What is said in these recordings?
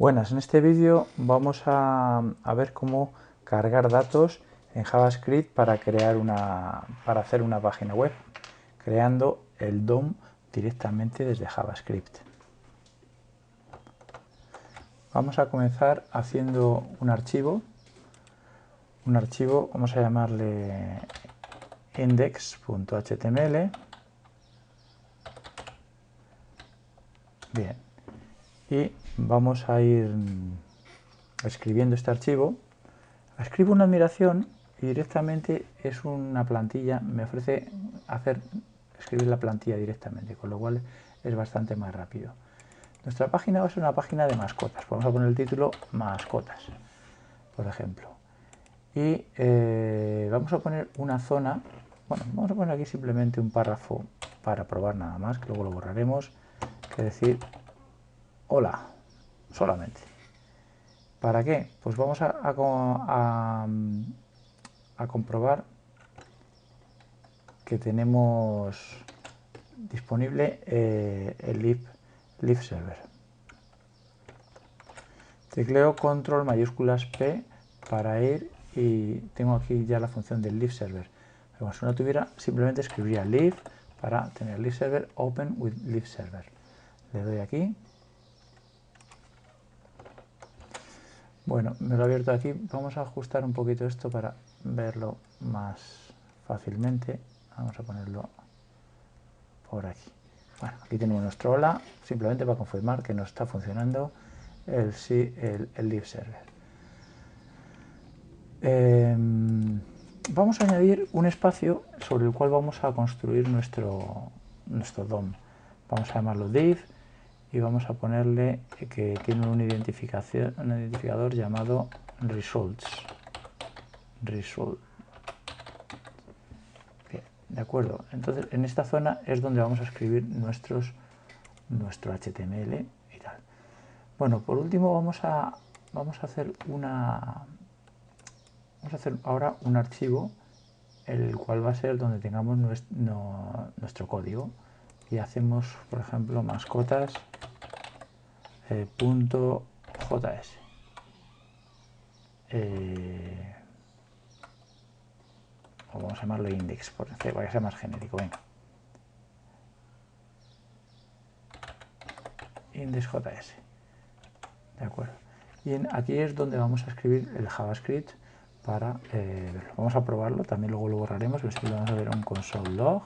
Buenas, en este vídeo vamos a ver cómo cargar datos en JavaScript para hacer una página web, creando el DOM directamente desde JavaScript. Vamos a comenzar haciendo un archivo, vamos a llamarle index.html. Bien, y vamos a ir escribiendo este archivo. Escribo una admiración y directamente es una plantilla, me ofrece escribir la plantilla directamente, con lo cual es bastante más rápido. Nuestra página va a ser una página de mascotas. Vamos a poner el título mascotas, por ejemplo. Y vamos a poner una zona, bueno, vamos a poner aquí simplemente un párrafo para probar nada más, que luego lo borraremos, que decir hola, solamente. ¿Para qué? Pues vamos a comprobar que tenemos disponible el live server. Tecleo control mayúsculas P para ir y tengo aquí ya la función del live server. Pero si no tuviera, simplemente escribiría live para tener live server open with live server. Le doy aquí. Bueno, me lo he abierto aquí. Vamos a ajustar un poquito esto para verlo más fácilmente. Vamos a ponerlo por aquí. Bueno, aquí tenemos nuestro hola, simplemente para confirmar que nos está funcionando el live server. Vamos a añadir un espacio sobre el cual vamos a construir nuestro DOM. Vamos a llamarlo div y vamos a ponerle que tiene un identificador llamado results. Bien, de acuerdo. Entonces, en esta zona es donde vamos a escribir nuestro HTML y tal. Bueno, por último vamos a hacer ahora un archivo el cual va a ser donde tengamos nuestro código y hacemos, por ejemplo, mascotas .js. O vamos a llamarlo index para que sea más genérico. Venga, index.js. De acuerdo. Y aquí es donde vamos a escribir el JavaScript para verlo. Vamos a probarlo, también luego lo borraremos, pero vamos a ver un console log.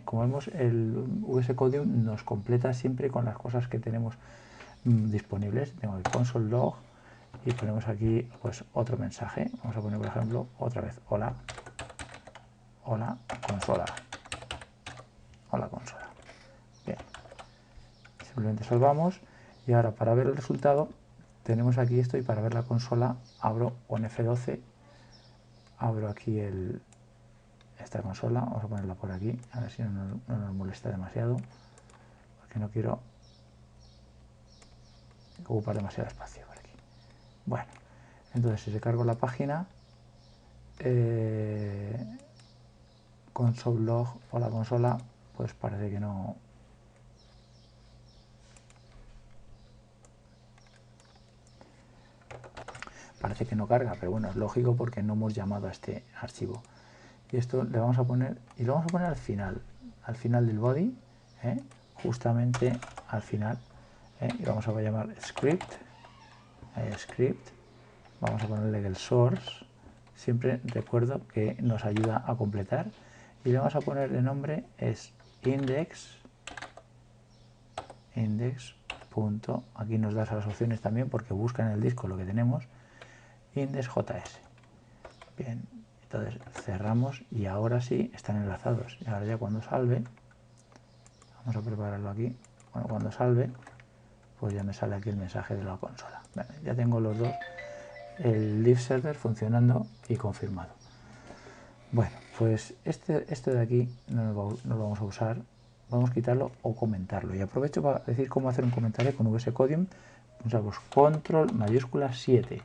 Como vemos, el VS Code nos completa siempre con las cosas que tenemos disponibles. Tengo el console log y ponemos aquí pues otro mensaje. Vamos a poner, por ejemplo, otra vez hola, hola consola, hola consola. Bien, simplemente salvamos y ahora para ver el resultado tenemos aquí esto y para ver la consola abro un F12, abro aquí esta consola, vamos a ponerla por aquí, a ver si no nos molesta demasiado, porque no quiero ocupar demasiado espacio por aquí. Bueno, entonces si recargo la página, console log o la consola, pues parece que no. Parece que no carga, pero bueno, es lógico porque no hemos llamado a este archivo. Y esto le vamos a poner, y lo vamos a poner al final del body, justamente al final, y vamos a llamar script, vamos a ponerle el source, siempre recuerdo que nos ayuda a completar, y le vamos a poner de nombre es index, aquí nos das a las opciones también porque busca en el disco lo que tenemos, index.js. Bien, entonces cerramos y ahora sí están enlazados. Y ahora ya cuando salve, vamos a prepararlo aquí, bueno, cuando salve, pues ya me sale aquí el mensaje de la consola. Bueno, ya tengo los dos, el live server funcionando y confirmado. Bueno, pues esto de aquí no lo vamos a usar, vamos a quitarlo o comentarlo. Y aprovecho para decir cómo hacer un comentario con VS Code. Usamos control mayúscula 7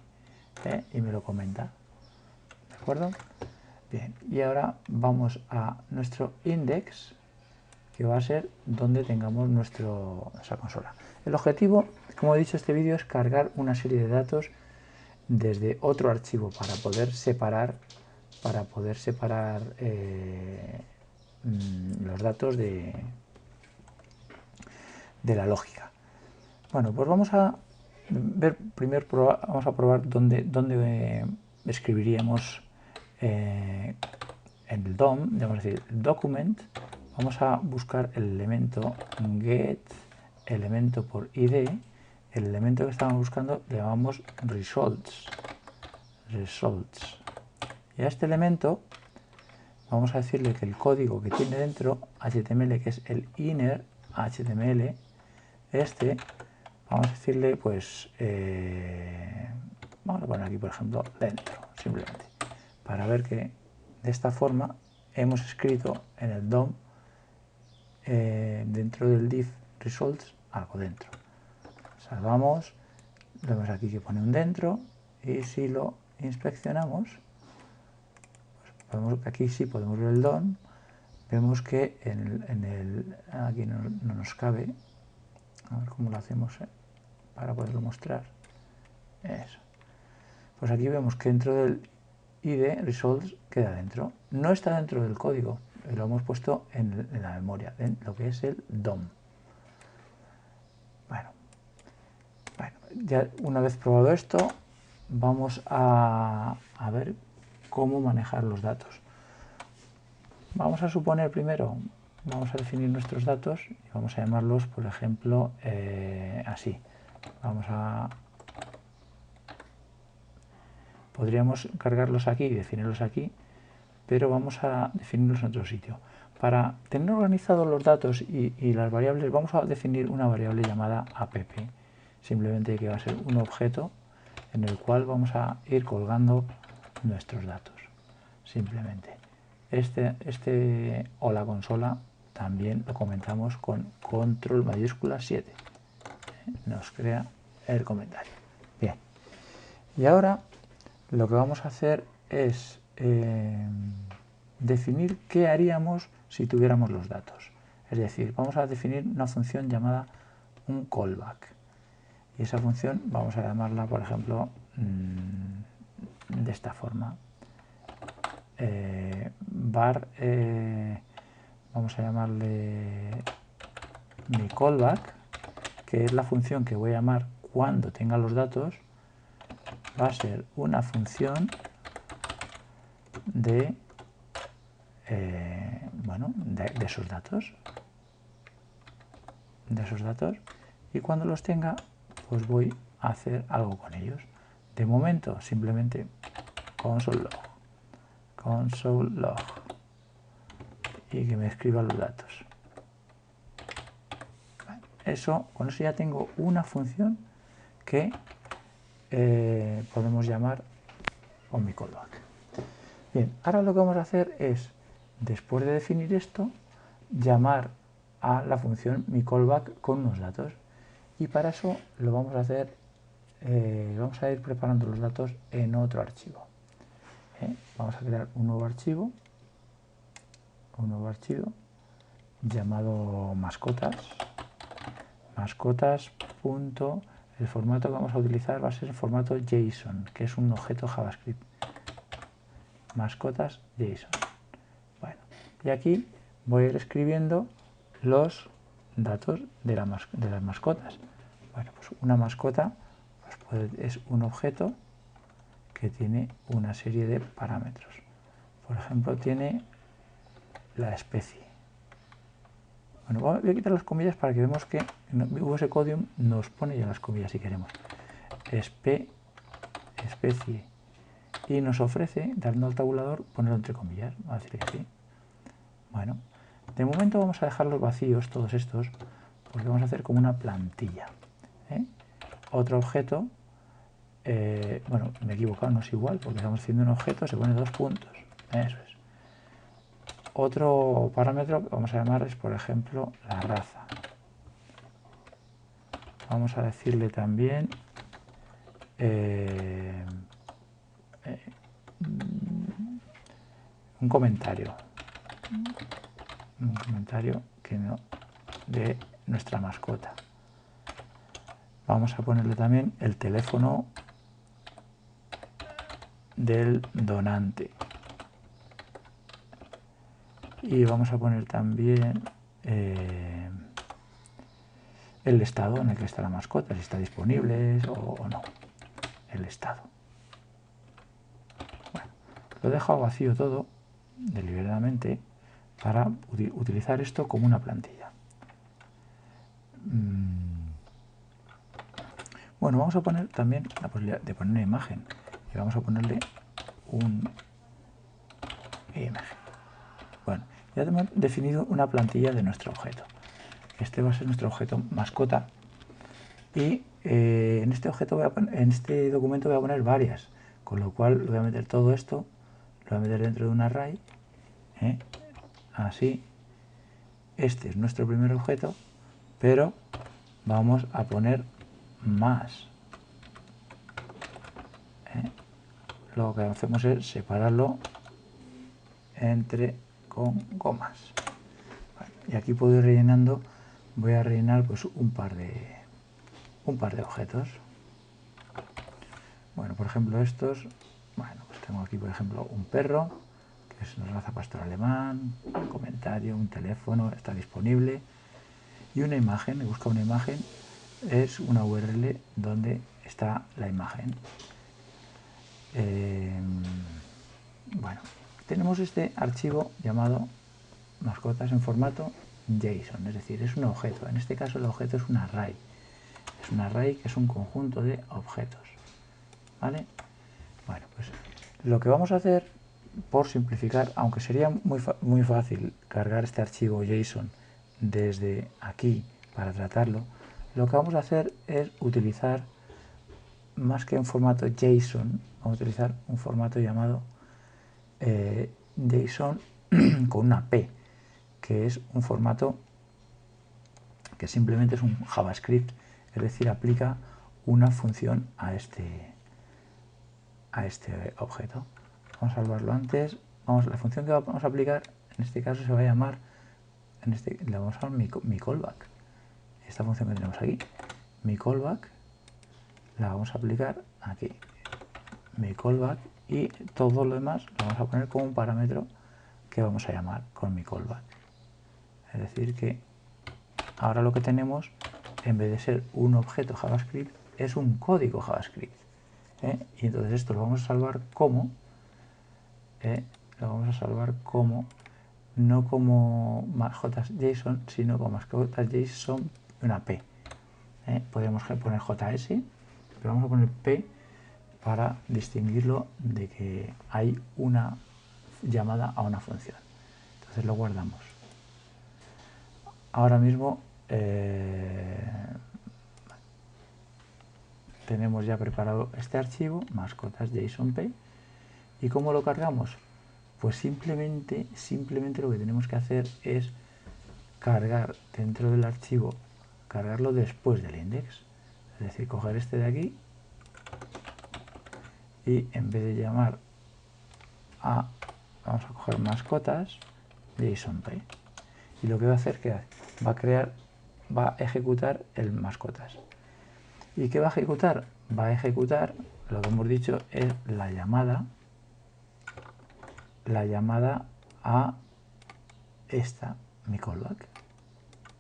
y me lo comenta. ¿De acuerdo? Bien, y ahora vamos a nuestro index, que va a ser donde tengamos nuestra consola. El objetivo, como he dicho, este vídeo es cargar una serie de datos desde otro archivo para poder separar los datos de la lógica. Bueno, pues vamos a ver primero, vamos a probar dónde escribiríamos en el DOM, vamos a decir document, vamos a buscar el elemento get, elemento por id, el elemento que estamos buscando le llamamos results. Y a este elemento vamos a decirle que el código que tiene dentro, HTML, que es el inner HTML, vamos a decirle, pues, vamos a poner aquí, por ejemplo, dentro, simplemente, para ver que de esta forma hemos escrito en el DOM, dentro del div results, algo dentro. Salvamos, vemos aquí que pone un dentro, y si lo inspeccionamos, pues aquí sí podemos ver el DOM, vemos que aquí no nos cabe. A ver cómo lo hacemos para poderlo mostrar. Eso. Pues aquí vemos que dentro del ID results queda dentro. No está dentro del código, lo hemos puesto en la memoria, en lo que es el DOM. Bueno, ya una vez probado esto, vamos a ver cómo manejar los datos. Vamos a suponer primero, vamos a definir nuestros datos y vamos a llamarlos, por ejemplo, así. Podríamos cargarlos aquí y definirlos aquí, pero vamos a definirlos en otro sitio. Para tener organizados los datos y las variables, vamos a definir una variable llamada app, simplemente que va a ser un objeto en el cual vamos a ir colgando nuestros datos, simplemente. O la consola también lo comentamos con control mayúscula 7. Nos crea el comentario. Bien. Y ahora lo que vamos a hacer es definir qué haríamos si tuviéramos los datos. Es decir, vamos a definir una función llamada un callback. Y esa función vamos a llamarla, por ejemplo, de esta forma. Var, vamos a llamarle mi callback, que es la función que voy a llamar cuando tenga los datos. Va a ser una función de esos datos. Y cuando los tenga, pues voy a hacer algo con ellos. De momento, simplemente console log y que me escriba los datos. Con eso ya tengo una función que podemos llamar con mi callback. Bien, ahora lo que vamos a hacer es, después de definir esto, llamar a la función mi callback con unos datos. Y para eso lo vamos a hacer, vamos a ir preparando los datos en otro archivo. Vamos a crear un nuevo archivo llamado mascotas. El formato que vamos a utilizar va a ser el formato JSON, que es un objeto JavaScript. Mascotas JSON. Bueno, y aquí voy a ir escribiendo los datos de las mascotas. Bueno, pues una mascota es un objeto que tiene una serie de parámetros. Por ejemplo, tiene la especie. Bueno, voy a quitar las comillas para que veamos que VS Codium nos pone ya las comillas si queremos. Especie. Y nos ofrece, dando al tabulador, ponerlo entre comillas. Vamos a decir que sí. Bueno, de momento vamos a dejarlos vacíos todos estos, porque vamos a hacer como una plantilla. Otro objeto, bueno, me he equivocado, no es igual, porque estamos haciendo un objeto, se pone 2 puntos. Eso es. Otro parámetro que vamos a llamar es, por ejemplo, la raza. Vamos a decirle también un comentario. un comentario que no de nuestra mascota. Vamos a ponerle también el teléfono del donante. Y vamos a poner también el estado en el que está la mascota, si está disponible o no. El estado. Bueno, lo he dejado vacío todo, deliberadamente, para utilizar esto como una plantilla. Bueno, vamos a poner también la posibilidad de poner una imagen. Y vamos a ponerle un imagen. Bueno, ya hemos definido una plantilla de nuestro objeto. Este va a ser nuestro objeto mascota. Y en este objeto en este documento voy a poner varias. Con lo cual voy a meter todo esto, lo voy a meter dentro de un array. Así. Este es nuestro primer objeto, pero vamos a poner más. Lo que hacemos es separarlo con comas. Bueno, y aquí puedo ir rellenando, voy a rellenar pues un par de objetos. Bueno, por ejemplo estos, bueno, pues tengo aquí por ejemplo un perro, que es una raza pastor alemán, un comentario, un teléfono, está disponible, y una imagen, he buscado una imagen, es una URL donde está la imagen. Bueno, tenemos este archivo llamado mascotas en formato JSON, es decir, es un objeto. En este caso el objeto es un array. Es un array que es un conjunto de objetos. ¿Vale? Bueno, pues lo que vamos a hacer, por simplificar, aunque sería muy fácil cargar este archivo JSON desde aquí para tratarlo, lo que vamos a hacer es utilizar, más que un formato JSON, vamos a utilizar un formato llamado JSON con una P, que es un formato que simplemente es un JavaScript, es decir, aplica una función a este objeto. Vamos a salvarlo antes. La función que vamos a aplicar en este caso se va a llamar, le vamos a llamar mi callback. Esta función que tenemos aquí, mi callback, la vamos a aplicar aquí. Mi callback, y todo lo demás lo vamos a poner como un parámetro que vamos a llamar con mi callback. Es decir que ahora lo que tenemos, en vez de ser un objeto JavaScript, es un código JavaScript. Y entonces esto lo vamos a salvar como, no como mascotas JSON, sino como mascotas JSON una P. Podríamos poner JS, pero vamos a poner P para distinguirlo de que hay una llamada a una función. Entonces lo guardamos. Ahora mismo tenemos ya preparado este archivo, mascotas JSON-P. ¿Y cómo lo cargamos? Pues simplemente lo que tenemos que hacer es cargar dentro del archivo, cargarlo después del index. Es decir, coger este de aquí y en vez de llamar a, vamos a coger mascotas JSON-P. Y lo que va a hacer que va a ejecutar el mascotas. ¿Y qué va a ejecutar? Va a ejecutar, lo que hemos dicho es la llamada a esta, mi callback.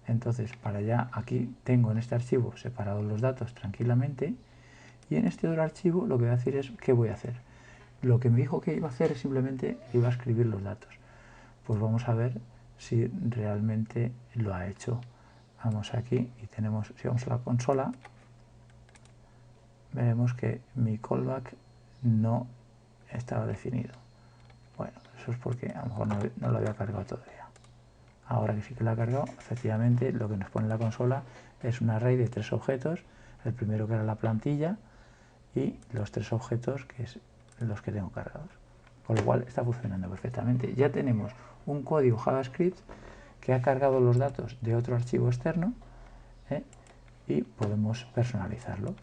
Entonces, para allá, aquí tengo en este archivo separados los datos tranquilamente, y en este otro archivo lo que voy a decir es, ¿qué voy a hacer? Lo que me dijo que iba a hacer es simplemente iba a escribir los datos. Pues vamos a ver si realmente lo ha hecho. Vamos aquí y tenemos, si vamos a la consola, veremos que mi callback no estaba definido. Bueno, eso es porque a lo mejor no lo había cargado todavía. Ahora que sí que lo ha cargado, efectivamente lo que nos pone la consola es un array de 3 objetos, el primero que era la plantilla y los 3 objetos que es los que tengo cargados. Con lo cual está funcionando perfectamente. Ya tenemos un código JavaScript que ha cargado los datos de otro archivo externo y podemos personalizarlo.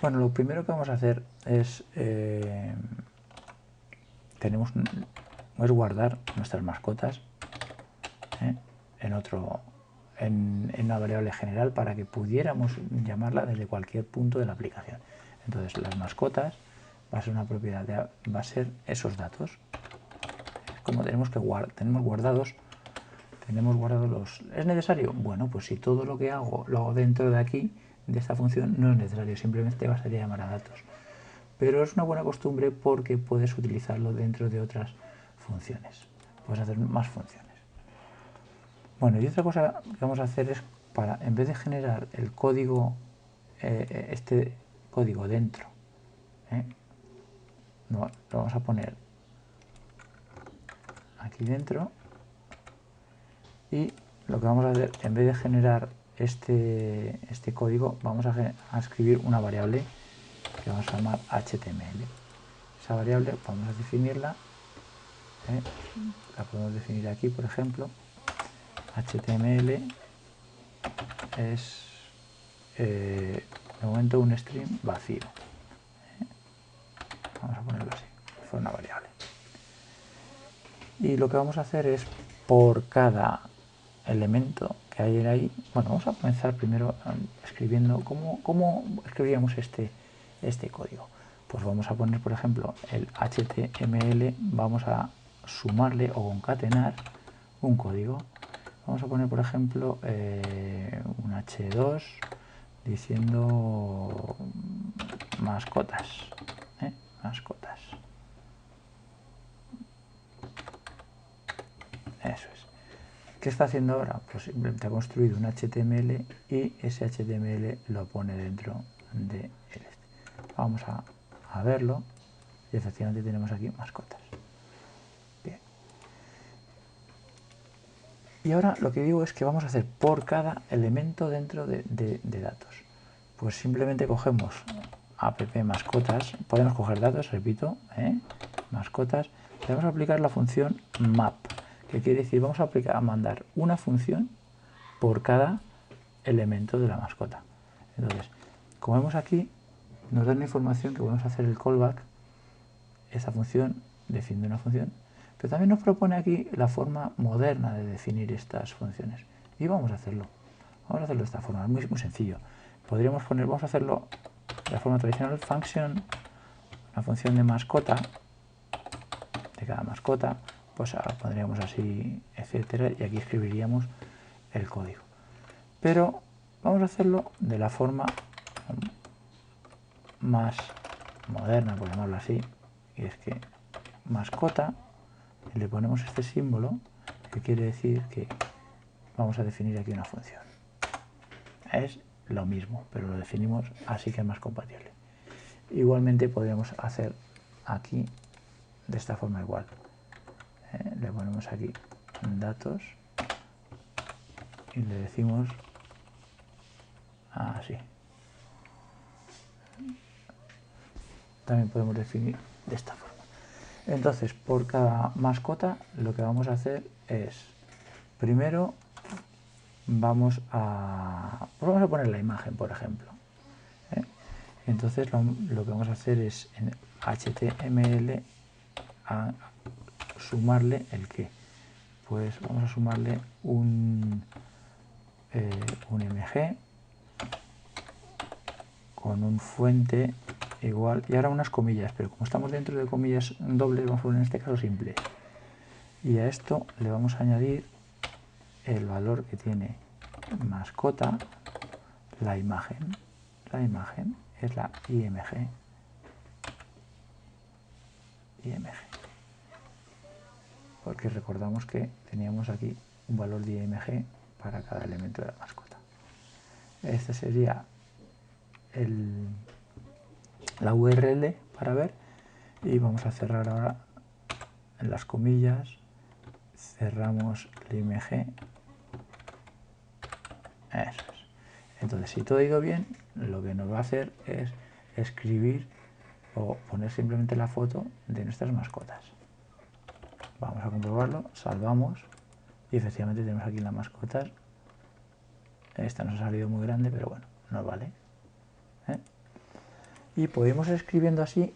Bueno, lo primero que vamos a hacer es es guardar nuestras mascotas en una variable general para que pudiéramos llamarla desde cualquier punto de la aplicación. Entonces las mascotas va a ser una propiedad, va a ser esos datos. Como tenemos guardados los... ¿Es necesario? Bueno, pues si todo lo que hago lo hago dentro de aquí, de esta función, no es necesario, simplemente bastaría llamar a datos. Pero es una buena costumbre porque puedes utilizarlo dentro de otras funciones. Puedes hacer más funciones. Bueno, y otra cosa que vamos a hacer es, en vez de generar el código, este código dentro, lo vamos a poner aquí dentro, y lo que vamos a hacer, en vez de generar este código, vamos a escribir una variable que vamos a llamar HTML. Esa variable vamos a definirla, la podemos definir aquí, por ejemplo. HTML es de momento un string vacío. Vamos a ponerlo así, fue una variable. Y lo que vamos a hacer es, por cada elemento que hay ahí, bueno, vamos a comenzar primero escribiendo cómo escribiríamos este código. Pues vamos a poner, por ejemplo, el HTML, vamos a sumarle o concatenar un código. Vamos a poner, por ejemplo, un H2 diciendo mascotas. Mascotas. Eso es. ¿Qué está haciendo ahora? Pues simplemente ha construido un HTML y ese HTML lo pone dentro de este. Vamos a verlo y efectivamente tenemos aquí mascotas. Bien. Y ahora lo que digo es que vamos a hacer por cada elemento dentro de datos. Pues simplemente cogemos app mascotas, podemos coger datos, repito, mascotas, y vamos a aplicar la función map, que quiere decir vamos a mandar una función por cada elemento de la mascota. Entonces, como vemos aquí, nos da una información que podemos hacer el callback, esta función define una función, pero también nos propone aquí la forma moderna de definir estas funciones. Y vamos a hacerlo. Vamos a hacerlo de esta forma, es muy sencillo. Vamos a hacerlo de la forma tradicional, function, una función de mascota, de cada mascota, pues pondríamos así, etcétera, y aquí escribiríamos el código. Pero vamos a hacerlo de la forma más moderna, por llamarlo así, y es que mascota, y le ponemos este símbolo, que quiere decir que vamos a definir aquí una función. Es lo mismo, pero lo definimos así que es más compatible. Igualmente podríamos hacer aquí de esta forma igual. Le ponemos aquí datos y le decimos así. También podemos definir de esta forma. Entonces, por cada mascota lo que vamos a hacer es, primero vamos a poner la imagen, por ejemplo. Entonces lo que vamos a hacer es en HTML a sumarle el qué. Pues vamos a sumarle un MG con un fuente igual, y ahora unas comillas, pero como estamos dentro de comillas dobles, vamos a poner en este caso simples. Y a esto le vamos a añadir el valor que tiene mascota, la imagen. La imagen es la IMG. Porque recordamos que teníamos aquí un valor de IMG para cada elemento de la mascota. Este sería la URL para ver, y vamos a cerrar ahora en las comillas, cerramos el IMG. Eso es. Entonces, si todo ha ido bien, lo que nos va a hacer es escribir o poner simplemente la foto de nuestras mascotas. Vamos a comprobarlo, salvamos y efectivamente tenemos aquí las mascotas. Esta nos ha salido muy grande, pero bueno, nos vale. Y podemos ir escribiendo así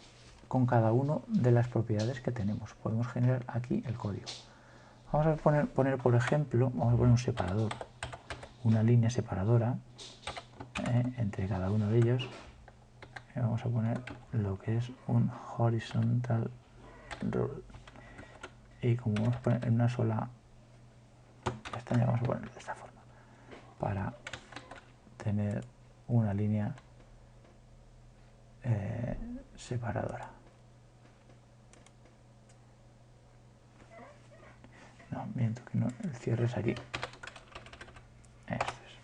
con cada una de las propiedades que tenemos. Podemos generar aquí el código. Vamos a poner por ejemplo, vamos a poner un separador, una línea separadora entre cada uno de ellos. Y vamos a poner lo que es un horizontal rule. Y como vamos a poner en una sola pestaña, vamos a ponerlo de esta forma, para tener una línea separadora. No, miento que no, el cierre es aquí. Esto es.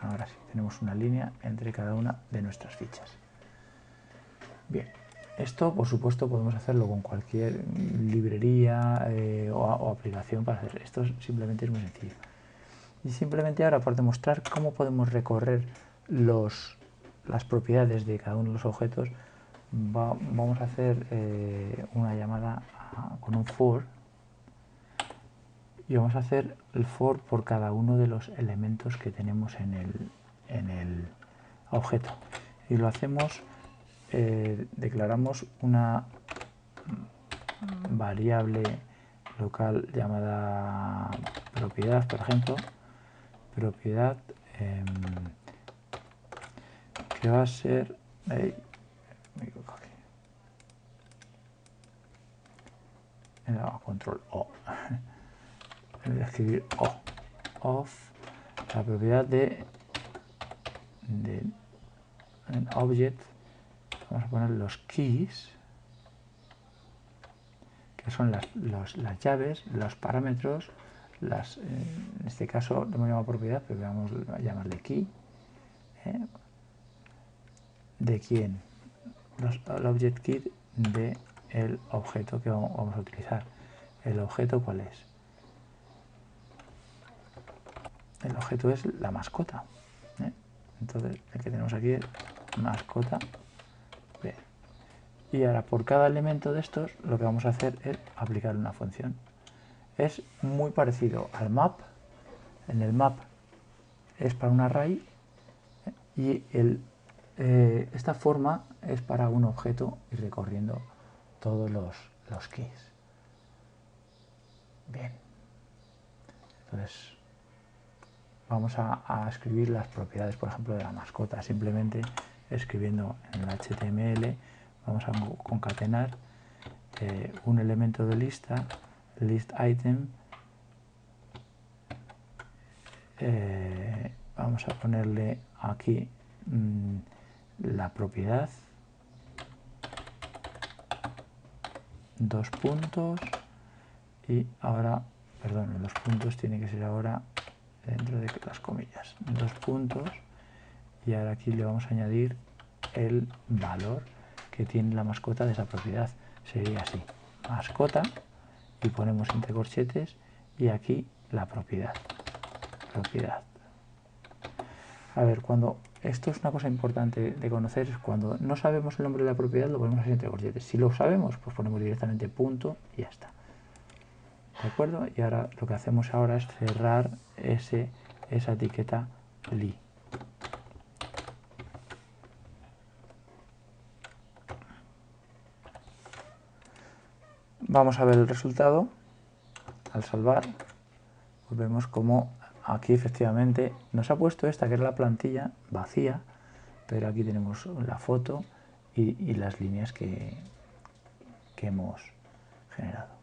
Ahora sí, tenemos una línea entre cada una de nuestras fichas. Bien, esto por supuesto podemos hacerlo con cualquier librería o aplicación para hacer. Esto simplemente es muy sencillo. Y simplemente ahora, para demostrar cómo podemos recorrer las propiedades de cada uno de los objetos, vamos a hacer una llamada con un for, y vamos a hacer el for por cada uno de los elementos que tenemos en el objeto. Y lo hacemos, declaramos una variable local llamada propiedad, por ejemplo, propiedad que va a ser control O. Voy a escribir O of la propiedad de object. Vamos a poner los keys, que son las llaves, los parámetros, en este caso no hemos llamado propiedad, pero vamos a llamarle key. ¿De quién? El object key del objeto que vamos a utilizar. ¿El objeto cuál es? El objeto es la mascota. Entonces el que tenemos aquí es mascota. Bien. Y ahora por cada elemento de estos lo que vamos a hacer es aplicar una función. Es muy parecido al map. En el map es para un array y esta forma es para un objeto y recorriendo todos los keys. Bien. Entonces vamos a escribir las propiedades, por ejemplo, de la mascota. Simplemente escribiendo en el HTML vamos a concatenar un elemento de lista, list item. Vamos a ponerle aquí la propiedad, dos puntos, y ahora, perdón, los puntos tiene que ser ahora dentro de las comillas, dos puntos, y ahora aquí le vamos a añadir el valor que tiene la mascota de esa propiedad. Sería así, mascota, y ponemos entre corchetes, y aquí la propiedad. A ver, cuando esto es una cosa importante de conocer, es cuando no sabemos el nombre de la propiedad, lo ponemos así entre corchetes. Si lo sabemos, pues ponemos directamente punto y ya está. ¿De acuerdo? Y ahora lo que hacemos ahora es cerrar esa etiqueta li. Vamos a ver el resultado. Al salvar, pues vemos como aquí efectivamente nos ha puesto esta que era la plantilla vacía, pero aquí tenemos la foto y las líneas que hemos generado.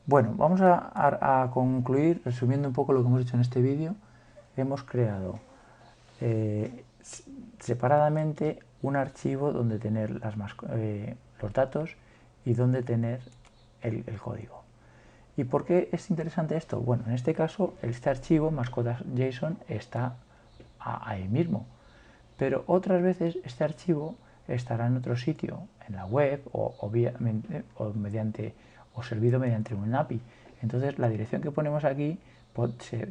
Bueno, vamos a concluir resumiendo un poco lo que hemos hecho en este vídeo. Hemos creado separadamente un archivo donde tener los datos y donde tener el código. ¿Y por qué es interesante esto? Bueno, en este caso, este archivo, mascotas.json, está ahí mismo. Pero otras veces este archivo estará en otro sitio, en la web, o servido mediante un API. Entonces, la dirección que ponemos aquí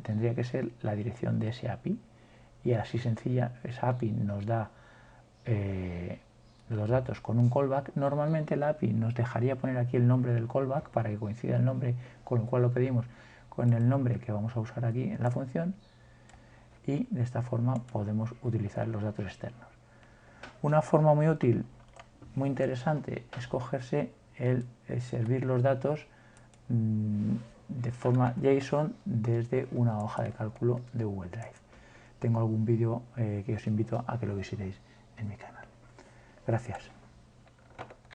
tendría que ser la dirección de ese API. Y así sencilla, esa API nos da los datos con un callback. Normalmente la API nos dejaría poner aquí el nombre del callback para que coincida el nombre con el cual lo pedimos con el nombre que vamos a usar aquí en la función, y de esta forma podemos utilizar los datos externos. Una forma muy útil muy interesante es cogerse el servir los datos de forma JSON desde una hoja de cálculo de Google Drive. Tengo algún vídeo que os invito a que lo visitéis en mi canal. Gracias.